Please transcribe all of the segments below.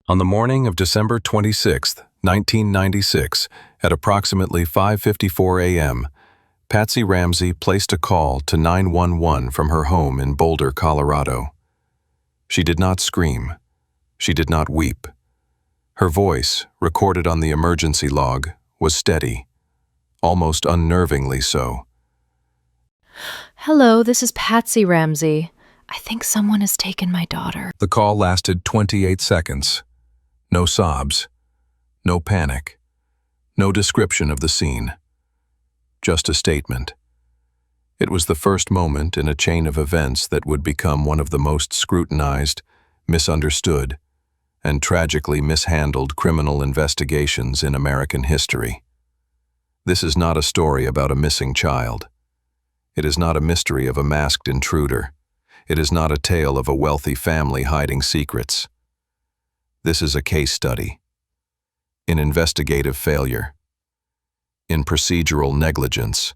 On the morning of December 26, 1996, at approximately 5:54 a.m., Patsy Ramsey placed a call to 911 from her home in Boulder, Colorado. She did not scream. She did not weep. Her voice, recorded on the emergency log, was steady, almost unnervingly so. Hello, this is Patsy Ramsey. I think someone has taken my daughter. The call lasted 28 seconds. No sobs, no panic, no description of the scene. Just a statement. It was the first moment in a chain of events that would become one of the most scrutinized, misunderstood, and tragically mishandled criminal investigations in American history. This is not a story about a missing child. It is not a mystery of a masked intruder. It is not a tale of a wealthy family hiding secrets. This is a case study in investigative failure, in procedural negligence,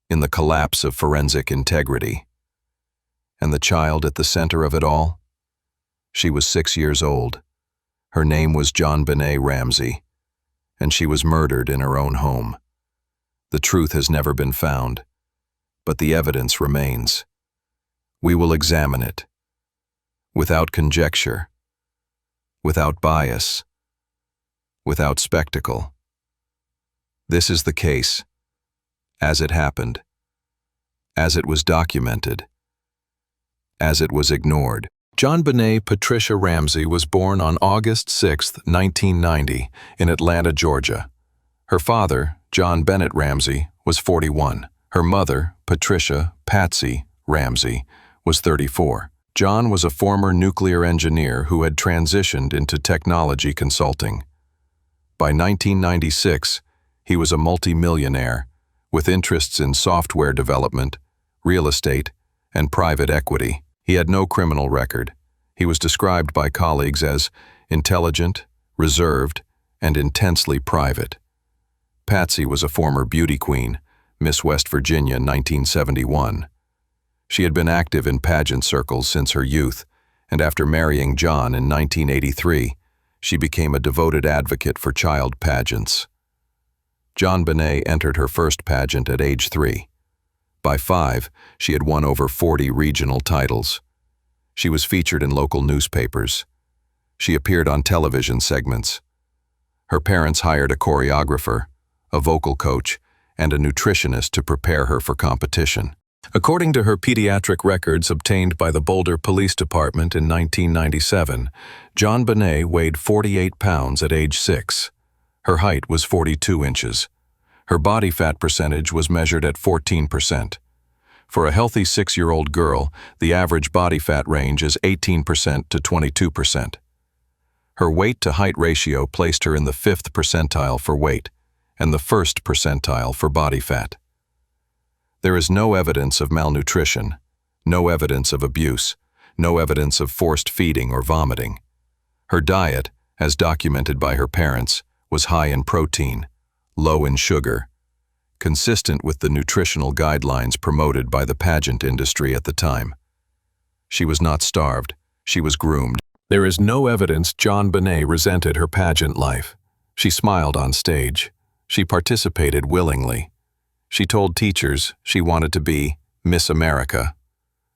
in the collapse of forensic integrity. And the child at the center of it all? She was 6 years old. Her name was JonBenét Ramsey, and she was murdered in her own home. The truth has never been found, but the evidence remains. We will examine it, without conjecture, without bias, without spectacle. This is the case, as it happened, as it was documented, as it was ignored. JonBenét Patricia Ramsey was born on August 6, 1990, in Atlanta, Georgia. Her father, JonBenét Ramsey, was 41. Her mother, Patricia Patsy Ramsey, was 34. John was a former nuclear engineer who had transitioned into technology consulting. By 1996, he was a multimillionaire with interests in software development, real estate, and private equity. He had no criminal record. He was described by colleagues as intelligent, reserved, and intensely private. Patsy was a former beauty queen, Miss West Virginia 1971. She had been active in pageant circles since her youth, and after marrying John in 1983, she became a devoted advocate for child pageants. JonBenét entered her first pageant at age 3. By 5, she had won over 40 regional titles. She was featured in local newspapers. She appeared on television segments. Her parents hired a choreographer, a vocal coach, and a nutritionist to prepare her for competition. According to her pediatric records obtained by the Boulder Police Department in 1997, JonBenét weighed 48 pounds at age 6. Her height was 42 inches. Her body fat percentage was measured at 14%. For a healthy 6-year-old girl, the average body fat range is 18% to 22%. Her weight-to-height ratio placed her in the 5th percentile for weight and the 1st percentile for body fat. There is no evidence of malnutrition, no evidence of abuse, no evidence of forced feeding or vomiting. Her diet, as documented by her parents, was high in protein, low in sugar, consistent with the nutritional guidelines promoted by the pageant industry at the time. She was not starved, she was groomed. There is no evidence JonBenét resented her pageant life. She smiled on stage. She participated willingly. She told teachers she wanted to be Miss America.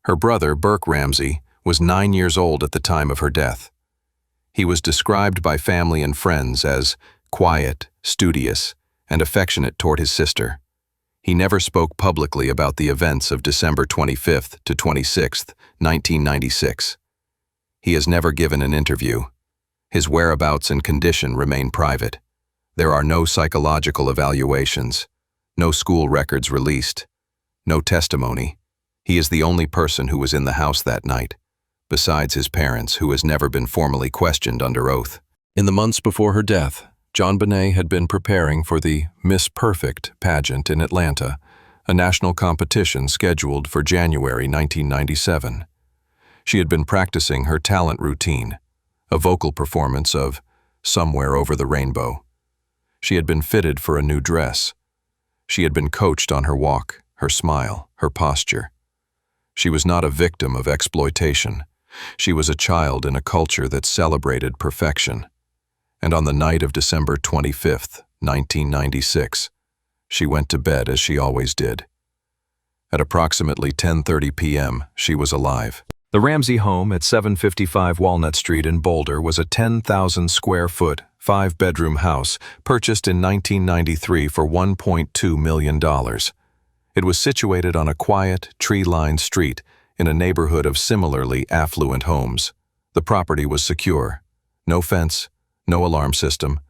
Her brother, Burke Ramsey, was 9 years old at the time of her death. He was described by family and friends as quiet, studious, and affectionate toward his sister. He never spoke publicly about the events of December 25th to 26th, 1996. He has never given an interview. His whereabouts and condition remain private. There are no psychological evaluations. No school records released. No testimony. He is the only person who was in the house that night, besides his parents, who has never been formally questioned under oath. In the months before her death, JonBenét had been preparing for the Miss Perfect pageant in Atlanta, a national competition scheduled for January 1997. She had been practicing her talent routine, a vocal performance of Somewhere Over the Rainbow. She had been fitted for a new dress. She had been coached on her walk, her smile, her posture. She was not a victim of exploitation. She was a child in a culture that celebrated perfection. And on the night of December 25th, 1996, she went to bed as she always did. At approximately 10:30 p.m., she was alive. The Ramsey home at 755 Walnut Street in Boulder was a 10,000 square foot, 5-bedroom house purchased in 1993 for $1.2 million. It was situated on a quiet, tree-lined street in a neighborhood of similarly affluent homes. The property was secure. No fence, no alarm system,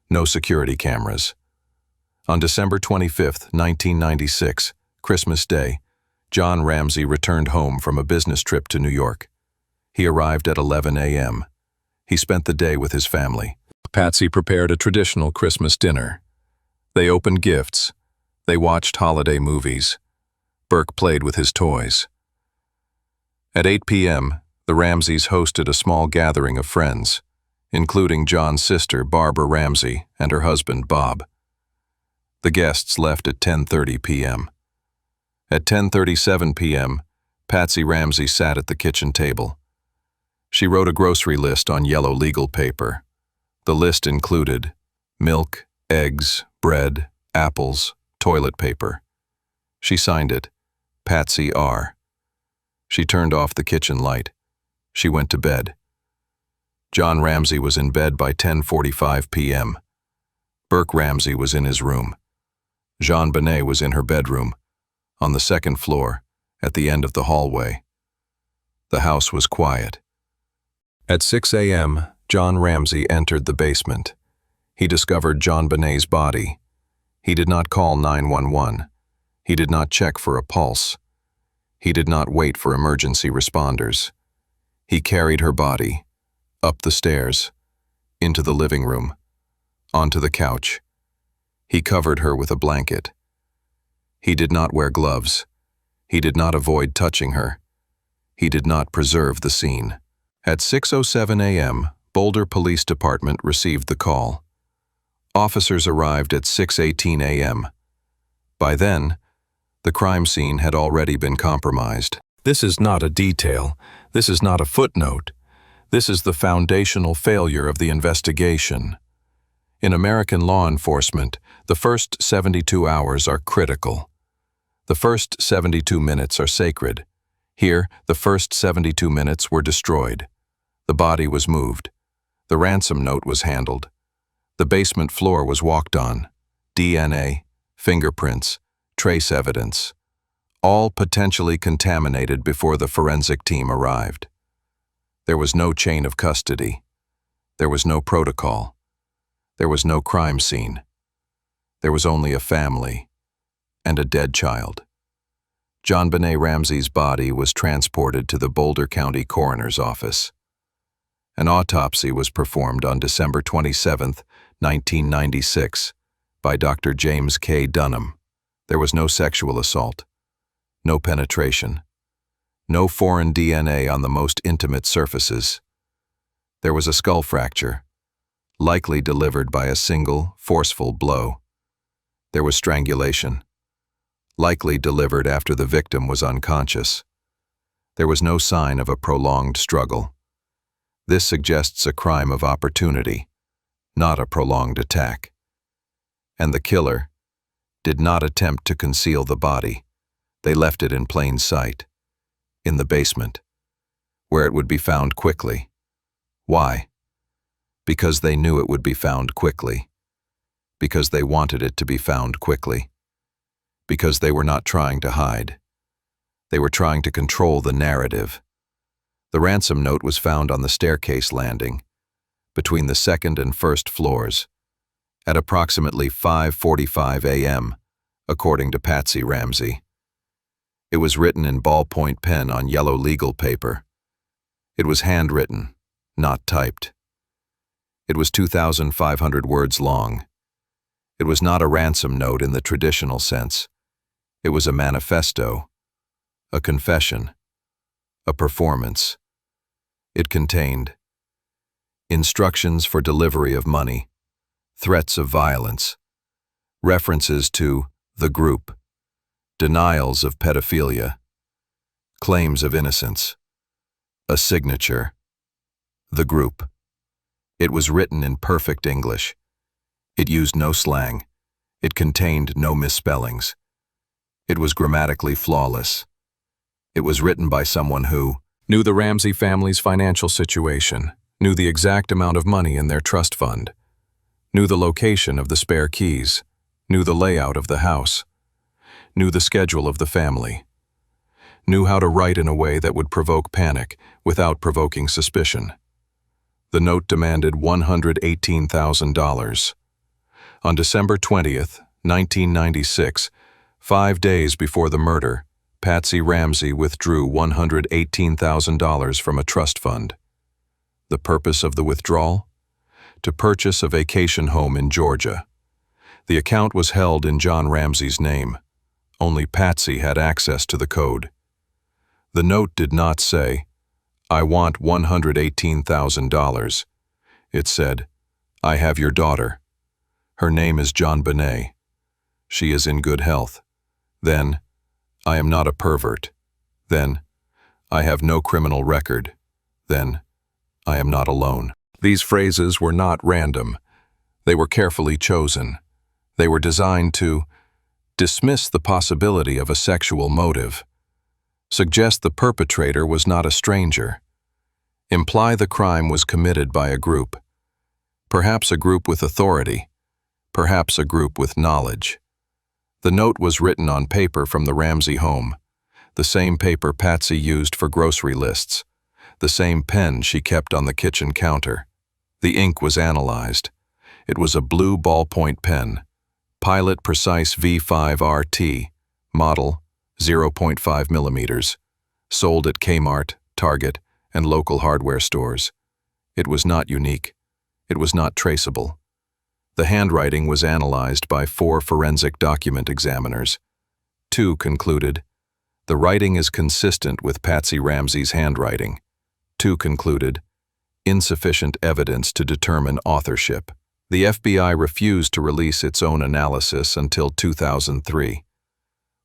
no security cameras. On December 25, 1996, Christmas Day, John Ramsey returned home from a business trip to New York. He arrived at 11 a.m. He spent the day with his family. Patsy prepared a traditional Christmas dinner. They opened gifts. They watched holiday movies. Burke played with his toys. At 8 p.m., the Ramseys hosted a small gathering of friends, including John's sister, Barbara Ramsey, and her husband, Bob. The guests left at 10:30 p.m. At 10:37 p.m., Patsy Ramsey sat at the kitchen table. She wrote a grocery list on yellow legal paper. The list included milk, eggs, bread, apples, toilet paper. She signed it, Patsy R. She turned off the kitchen light. She went to bed. John Ramsey was in bed by 10:45 p.m. Burke Ramsey was in his room. JonBenét was in her bedroom, on the second floor, at the end of the hallway. The house was quiet. At 6 a.m., John Ramsey entered the basement. He discovered JonBenét's body. He did not call 911. He did not check for a pulse. He did not wait for emergency responders. He carried her body, up the stairs, into the living room, onto the couch. He covered her with a blanket. He did not wear gloves. He did not avoid touching her. He did not preserve the scene. At 6:07 a.m., Boulder Police Department received the call. Officers arrived at 6:18 a.m. By then, the crime scene had already been compromised. This is not a detail. This is not a footnote. This is the foundational failure of the investigation. In American law enforcement, the first 72 hours are critical. The first 72 minutes are sacred. Here, the first 72 minutes were destroyed. The body was moved. The ransom note was handled. The basement floor was walked on. DNA, fingerprints, trace evidence, all potentially contaminated before the forensic team arrived. There was no chain of custody. There was no protocol. There was no crime scene. There was only a family and a dead child. JonBenét Ramsey's body was transported to the Boulder County Coroner's Office. An autopsy was performed on December 27, 1996, by Dr. James K. Dunham. There was no sexual assault, no penetration, no foreign DNA on the most intimate surfaces. There was a skull fracture, likely delivered by a single, forceful blow. There was strangulation, likely delivered after the victim was unconscious. There was no sign of a prolonged struggle. This suggests a crime of opportunity, not a prolonged attack. And the killer did not attempt to conceal the body. They left it in plain sight, in the basement, where it would be found quickly. Why? Because they knew it would be found quickly. Because they wanted it to be found quickly. Because they were not trying to hide. They were trying to control the narrative. The ransom note was found on the staircase landing, between the second and first floors, at approximately 5:45 a.m., according to Patsy Ramsey. It was written in ballpoint pen on yellow legal paper. It was handwritten, not typed. It was 2,500 words long. It was not a ransom note in the traditional sense. It was a manifesto, a confession, a performance. It contained instructions for delivery of money, threats of violence, references to the group, denials of pedophilia, claims of innocence, A signature. The group. It was written in perfect English. It used no slang. It contained no misspellings. It was grammatically flawless. It was written by someone who knew the Ramsey family's financial situation, knew the exact amount of money in their trust fund, knew the location of the spare keys, knew the layout of the house, knew the schedule of the family, knew how to write in a way that would provoke panic without provoking suspicion. The note demanded $118,000. On December 20th, 1996, 5 days before the murder, Patsy Ramsey withdrew $118,000 from a trust fund. The purpose of the withdrawal? To purchase a vacation home in Georgia. The account was held in John Ramsey's name. Only Patsy had access to the code. The note did not say, "I want $118,000. It said, "I have your daughter. Her name is JonBenét. She is in good health. Then, I am not a pervert. Then, I have no criminal record. Then, I am not alone." These phrases were not random. They were carefully chosen. They were designed to dismiss the possibility of a sexual motive, suggest the perpetrator was not a stranger, imply the crime was committed by a group, perhaps a group with authority, perhaps a group with knowledge. The note was written on paper from the Ramsey home, the same paper Patsy used for grocery lists, the same pen she kept on the kitchen counter. The ink was analyzed. It was a blue ballpoint pen, Pilot Precise V5 RT, model 0.5 millimeters, sold at Kmart, Target, and local hardware stores. It was not unique. It was not traceable. The handwriting was analyzed by 4 forensic document examiners. 2 concluded, the writing is consistent with Patsy Ramsey's handwriting. 2 concluded, insufficient evidence to determine authorship. The FBI refused to release its own analysis until 2003.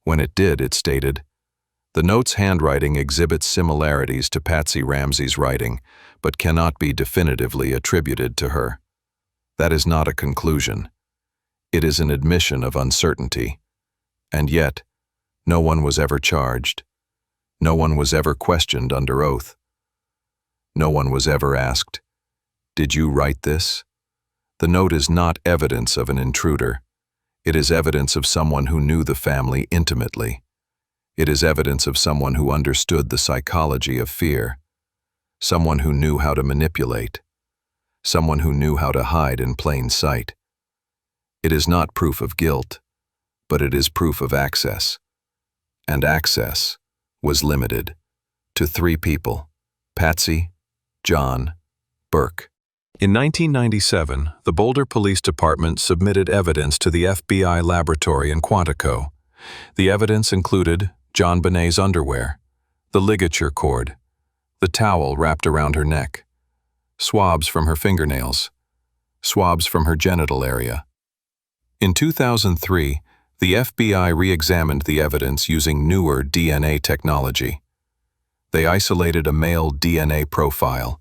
When it did, it stated, the note's handwriting exhibits similarities to Patsy Ramsey's writing, but cannot be definitively attributed to her. That is not a conclusion. It is an admission of uncertainty. And yet, no one was ever charged. No one was ever questioned under oath. No one was ever asked, "Did you write this?" The note is not evidence of an intruder. It is evidence of someone who knew the family intimately. It is evidence of someone who understood the psychology of fear, someone who knew how to manipulate, someone who knew how to hide in plain sight. It is not proof of guilt, but it is proof of access. And access was limited to 3 people, Patsy, John, Burke. In 1997, the Boulder Police Department submitted evidence to the FBI laboratory in Quantico. The evidence included JonBenét's underwear, the ligature cord, the towel wrapped around her neck, swabs from her fingernails, swabs from her genital area. In 2003, the FBI re-examined the evidence using newer DNA technology. They isolated a male DNA profile.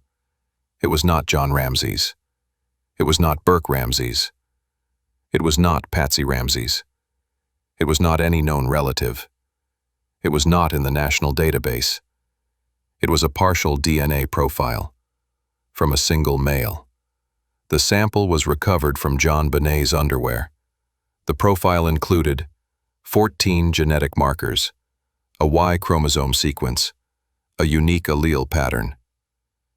It was not John Ramsey's. It was not Burke Ramsey's. It was not Patsy Ramsey's. It was not any known relative. It was not in the national database. It was a partial DNA profile from a single male. The sample was recovered from JonBenét's underwear. The profile included 14 genetic markers, a Y chromosome sequence, a unique allele pattern.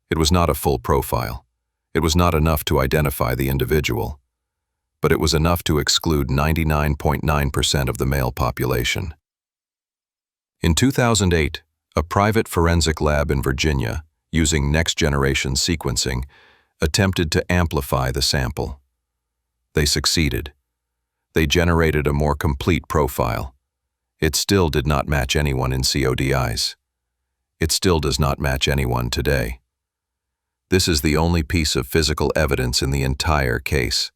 It was not a full profile. It was not enough to identify the individual, but it was enough to exclude 99.9% of the male population. In 2008, a private forensic lab in Virginia, using next-generation sequencing, attempted to amplify the sample. They succeeded. They generated a more complete profile. It still did not match anyone in CODIs. It still does not match anyone today. This is the only piece of physical evidence in the entire case,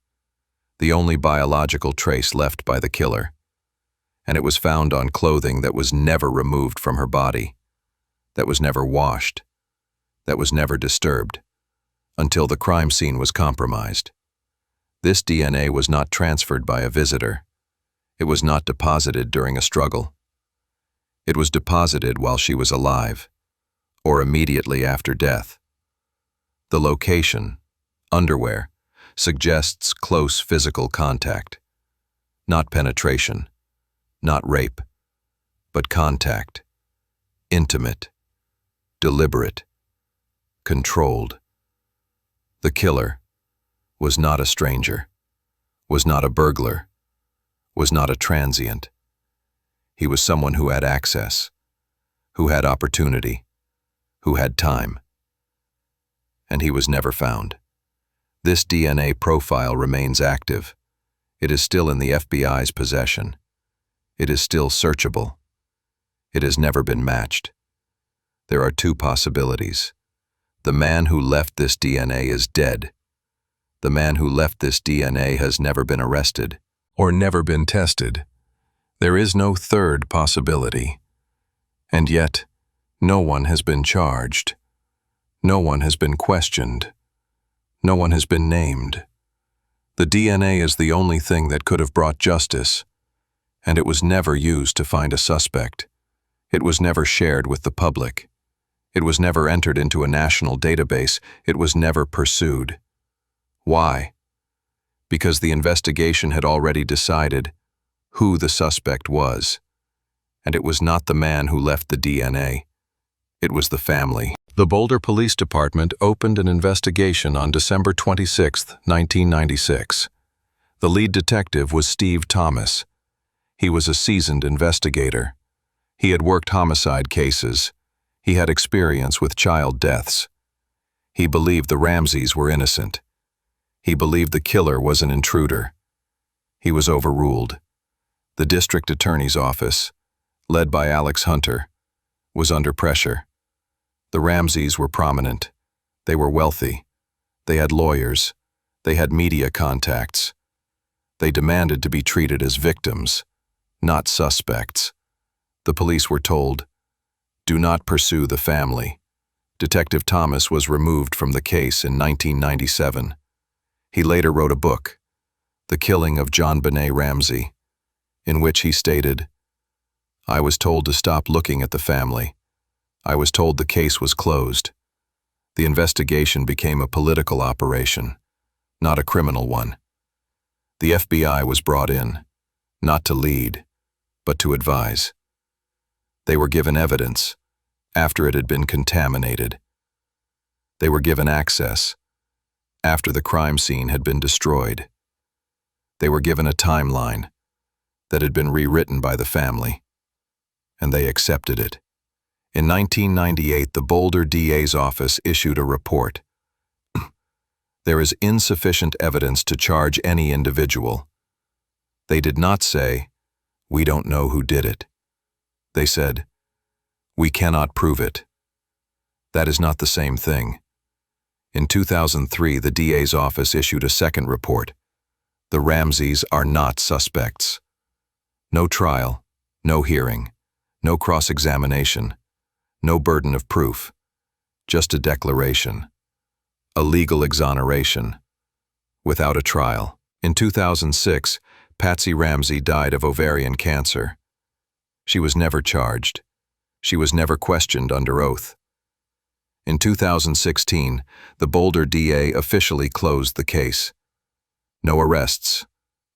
the only biological trace left by the killer, and it was found on clothing that was never removed from her body, that was never washed, that was never disturbed, until the crime scene was compromised. This DNA was not transferred by a visitor. It was not deposited during a struggle. It was deposited while she was alive, or immediately after death. The location, underwear, suggests close physical contact. Not penetration, not rape, but contact. Intimate, deliberate, controlled. The killer was not a stranger, was not a burglar, was not a transient. He was someone who had access, who had opportunity, who had time. And he was never found. This DNA profile remains active. It is still in the FBI's possession. It is still searchable. It has never been matched. There are two possibilities. The man who left this DNA is dead. The man who left this DNA has never been arrested or never been tested. There is no third possibility. And yet, no one has been charged. No one has been questioned. No one has been named. The DNA is the only thing that could have brought justice, and it was never used to find a suspect. It was never shared with the public. It was never entered into a national database. It was never pursued. Why? Because the investigation had already decided who the suspect was, and it was not the man who left the DNA. It was the family. The Boulder Police Department opened an investigation on December 26, 1996. The lead detective was Steve Thomas. He was a seasoned investigator. He had worked homicide cases. He had experience with child deaths. He believed the Ramseys were innocent. He believed the killer was an intruder. He was overruled. The district attorney's office, led by Alex Hunter, was under pressure. The Ramseys were prominent. They were wealthy. They had lawyers. They had media contacts. They demanded to be treated as victims, not suspects. The police were told, "Do not pursue the family." Detective Thomas was removed from the case in 1997. He later wrote a book, The Killing of JonBenét Ramsey, in which he stated, "I was told to stop looking at the family. I was told the case was closed. The investigation became a political operation, not a criminal one. The FBI was brought in, not to lead, but to advise. They were given evidence after it had been contaminated. They were given access after the crime scene had been destroyed. They were given a timeline that had been rewritten by the family, and they accepted it. In 1998, the Boulder DA's office issued a report. There is insufficient evidence to charge any individual. They did not say, "We don't know who did it." They said, "We cannot prove it." That is not the same thing. In 2003, the DA's office issued a second report. The Ramseys are not suspects. No trial, no hearing, no cross-examination, no burden of proof, just a declaration, a legal exoneration, without a trial. In 2006, Patsy Ramsey died of ovarian cancer. She was never charged. She was never questioned under oath. In 2016, the Boulder DA officially closed the case. No arrests,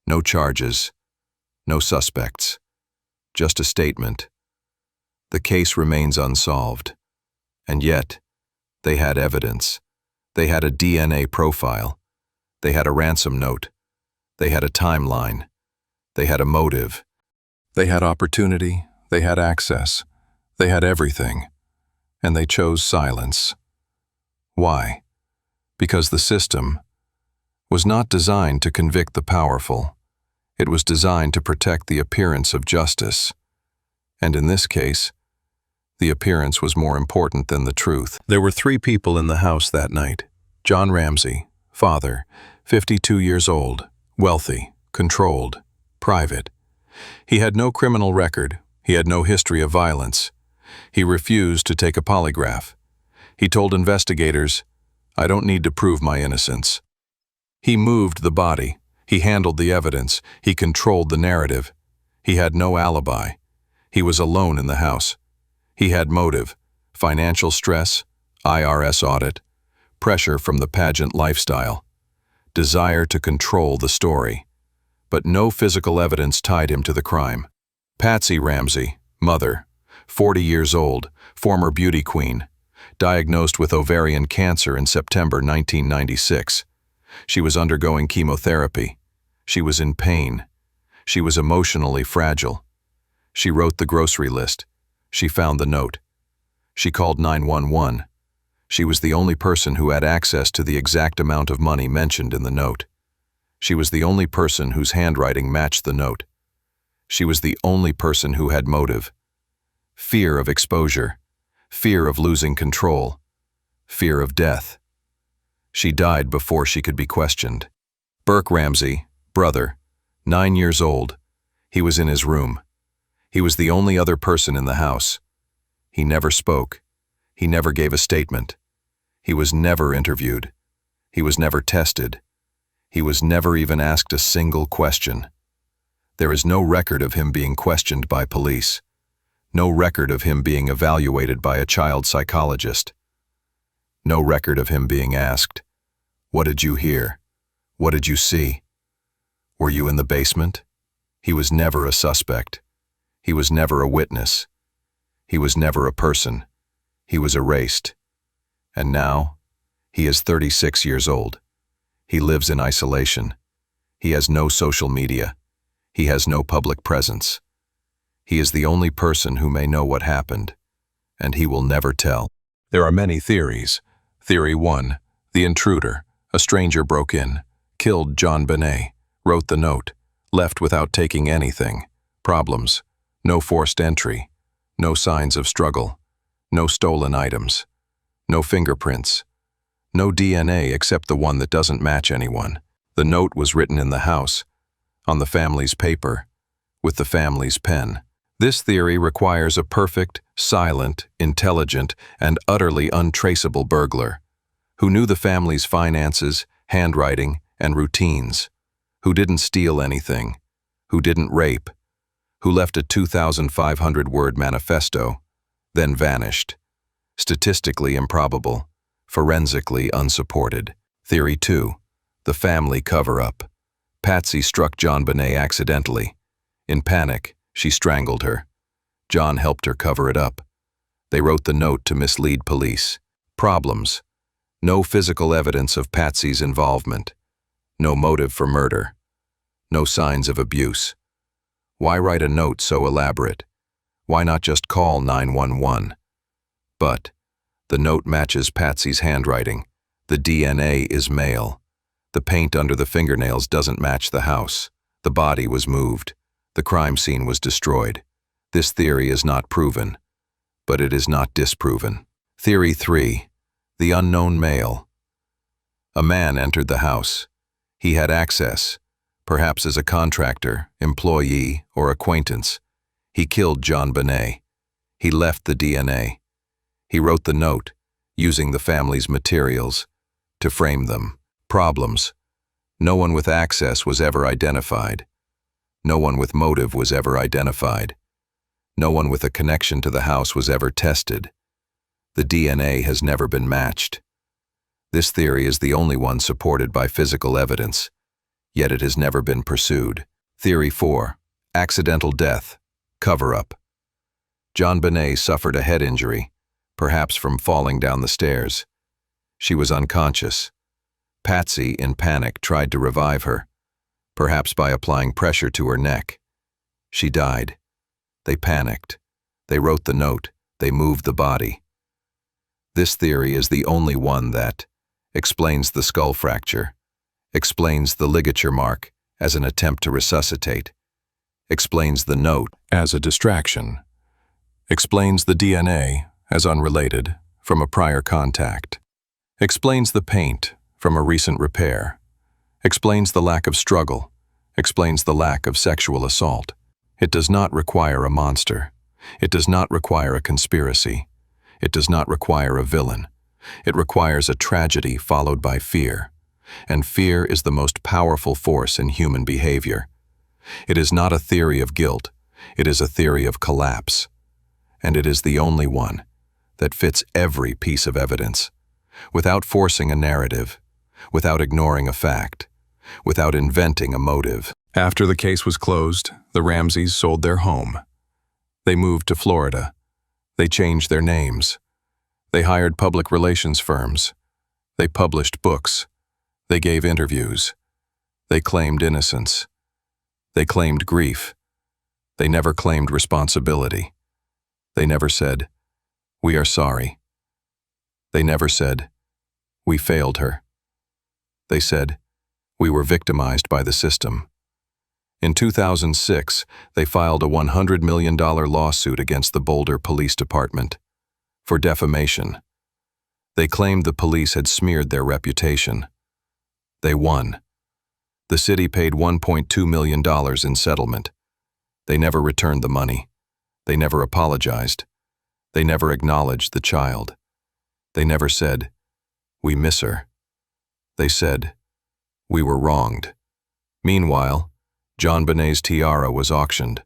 no charges, no suspects, just a statement. The case remains unsolved. And yet, they had evidence. They had a DNA profile. They had a ransom note. They had a timeline. They had a motive. They had opportunity. They had access. They had everything. And they chose silence. Why? Because the system was not designed to convict the powerful. It was designed to protect the appearance of justice. And in this case, the appearance was more important than the truth. There were 3 people in the house that night. John Ramsey, father, 52 years old, wealthy, controlled, private. He had no criminal record. He had no history of violence. He refused to take a polygraph. He told investigators, "I don't need to prove my innocence." He moved the body. He handled the evidence. He controlled the narrative. He had no alibi. He was alone in the house. He had motive: financial stress, IRS audit, pressure from the pageant lifestyle, desire to control the story. But no physical evidence tied him to the crime. Patsy Ramsey, mother, 40 years old, former beauty queen, diagnosed with ovarian cancer in September 1996. She was undergoing chemotherapy. She was in pain. She was emotionally fragile. She wrote the grocery list. She found the note. She called 911. She was the only person who had access to the exact amount of money mentioned in the note. She was the only person whose handwriting matched the note. She was the only person who had motive: fear of exposure, fear of losing control, fear of death. She died before she could be questioned. Burke Ramsey, brother, 9 years old. He was in his room. He was the only other person in the house. He never spoke. He never gave a statement. He was never interviewed. He was never tested. He was never even asked a single question. There is no record of him being questioned by police. No record of him being evaluated by a child psychologist. No record of him being asked, "What did you hear? What did you see? Were you in the basement?" He was never a suspect. He was never a witness. He was never a person. He was erased. And now, he is 36 years old. He lives in isolation. He has no social media. He has no public presence. He is the only person who may know what happened, and he will never tell. There are many theories. Theory 1, the intruder, a stranger broke in, killed JonBenét, wrote the note, left without taking anything. Problems: no forced entry, no signs of struggle, no stolen items, no fingerprints, no DNA except the one that doesn't match anyone. The note was written in the house, on the family's paper, with the family's pen. This theory requires a perfect, silent, intelligent, and utterly untraceable burglar, who knew the family's finances, handwriting, and routines, who didn't steal anything, who didn't rape, who left a 2,500-word manifesto, then vanished. Statistically improbable, forensically unsupported. Theory 2, the family cover-up. Patsy struck JonBenét accidentally. In panic, she strangled her. John helped her cover it up. They wrote the note to mislead police. Problems: no physical evidence of Patsy's involvement. No motive for murder. No signs of abuse. Why write a note so elaborate? Why not just call 911? But the note matches Patsy's handwriting. The DNA is male. The paint under the fingernails doesn't match the house. The body was moved. The crime scene was destroyed. This theory is not proven, but it is not disproven. Theory 3, the unknown male. A man entered the house. He had access, perhaps as a contractor, employee, or acquaintance. He killed JonBenét. He left the DNA. He wrote the note, using the family's materials, to frame them. Problems: no one with access was ever identified. No one with motive was ever identified. No one with a connection to the house was ever tested. The DNA has never been matched. This theory is the only one supported by physical evidence, yet it has never been pursued. Theory 4, accidental death, cover-up. JonBenét suffered a head injury, perhaps from falling down the stairs. She was unconscious. Patsy, in panic, tried to revive her, perhaps by applying pressure to her neck. She died. They panicked. They wrote the note. They moved the body. This theory is the only one that explains the skull fracture, explains the ligature mark as an attempt to resuscitate, explains the note as a distraction, explains the DNA as unrelated from a prior contact, explains the paint from a recent repair, explains the lack of struggle, explains the lack of sexual assault. It does not require a monster. It does not require a conspiracy. It does not require a villain. It requires a tragedy followed by fear, and fear is the most powerful force in human behavior. It is not a theory of guilt, it is a theory of collapse, and it is the only one that fits every piece of evidence, without forcing a narrative, without ignoring a fact, without inventing a motive. After the case was closed, the Ramseys sold their home. They moved to Florida. They changed their names. They hired public relations firms. They published books. They gave interviews. They claimed innocence. They claimed grief. They never claimed responsibility. They never said, "We are sorry." They never said, "We failed her." They said, "We were victimized by the system." In 2006, they filed a $100 million lawsuit against the Boulder Police Department for defamation. They claimed the police had smeared their reputation. They won. The city paid $1.2 million in settlement. They never returned the money. They never apologized. They never acknowledged the child. They never said, "We miss her." They said, "We were wronged." Meanwhile, JonBenét's tiara was auctioned.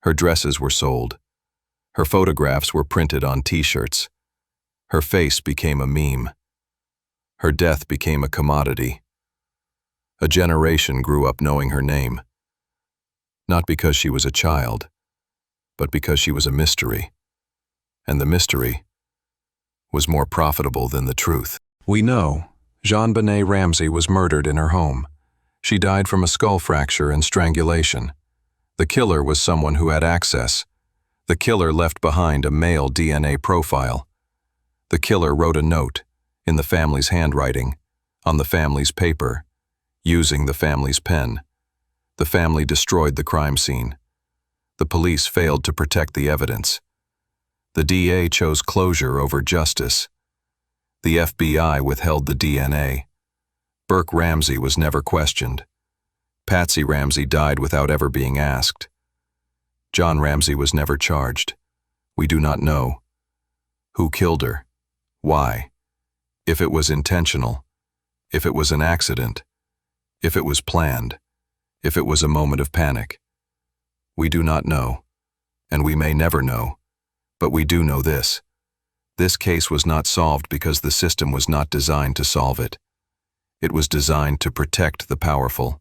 Her dresses were sold. Her photographs were printed on T-shirts. Her face became a meme. Her death became a commodity. A generation grew up knowing her name, not because she was a child, but because she was a mystery. And the mystery was more profitable than the truth. We know JonBenét Ramsey was murdered in her home. She died from a skull fracture and strangulation. The killer was someone who had access. The killer left behind a male DNA profile. The killer wrote a note, in the family's handwriting, on the family's paper, using the family's pen. The family destroyed the crime scene. The police failed to protect the evidence. The DA chose closure over justice. The FBI withheld the DNA. Burke Ramsey was never questioned. Patsy Ramsey died without ever being asked. John Ramsey was never charged. We do not know. Who killed her? Why? If it was intentional. If it was an accident. If it was planned. If it was a moment of panic. We do not know. And we may never know. But we do know this. This case was not solved because the system was not designed to solve it. It was designed to protect the powerful,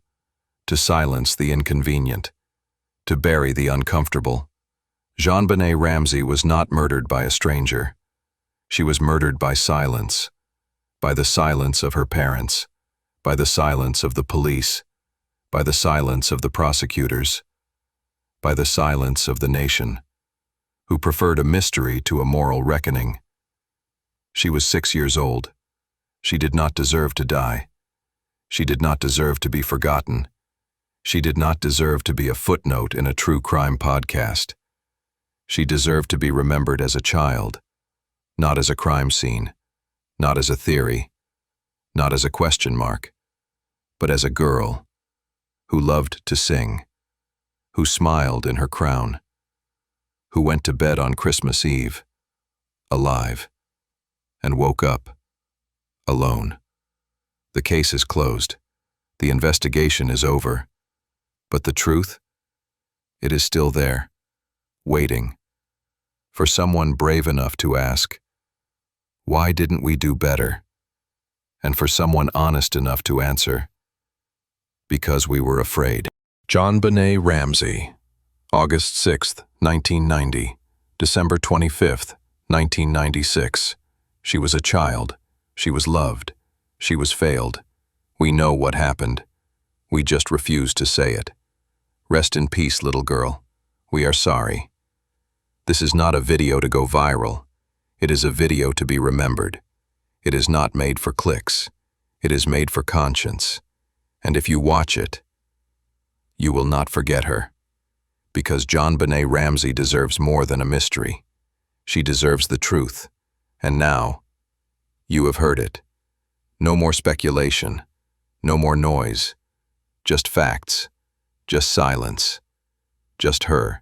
to silence the inconvenient, to bury the uncomfortable. JonBenét Ramsey was not murdered by a stranger. She was murdered by silence, by the silence of her parents, by the silence of the police, by the silence of the prosecutors, by the silence of the nation, who preferred a mystery to a moral reckoning. She was 6 years old. She did not deserve to die. She did not deserve to be forgotten. She did not deserve to be a footnote in a true crime podcast. She deserved to be remembered as a child, not as a crime scene, not as a theory, not as a question mark, but as a girl who loved to sing, who smiled in her crown, who went to bed on Christmas Eve, alive, and woke up alone. The case is closed. The investigation is over. But the truth? It is still there, waiting, for someone brave enough to ask, why didn't we do better? And for someone honest enough to answer, because we were afraid. JonBenét Ramsey, August 6th, 1990, December 25th, 1996. She was a child. She was loved. She was failed. We know what happened. We just refuse to say it. Rest in peace, little girl. We are sorry. This is not a video to go viral. It is a video to be remembered. It is not made for clicks. It is made for conscience. And if you watch it, you will not forget her. Because JonBenét Ramsey deserves more than a mystery. She deserves the truth. And now, you have heard it. No more speculation. No more noise. Just facts. Just silence. Just her.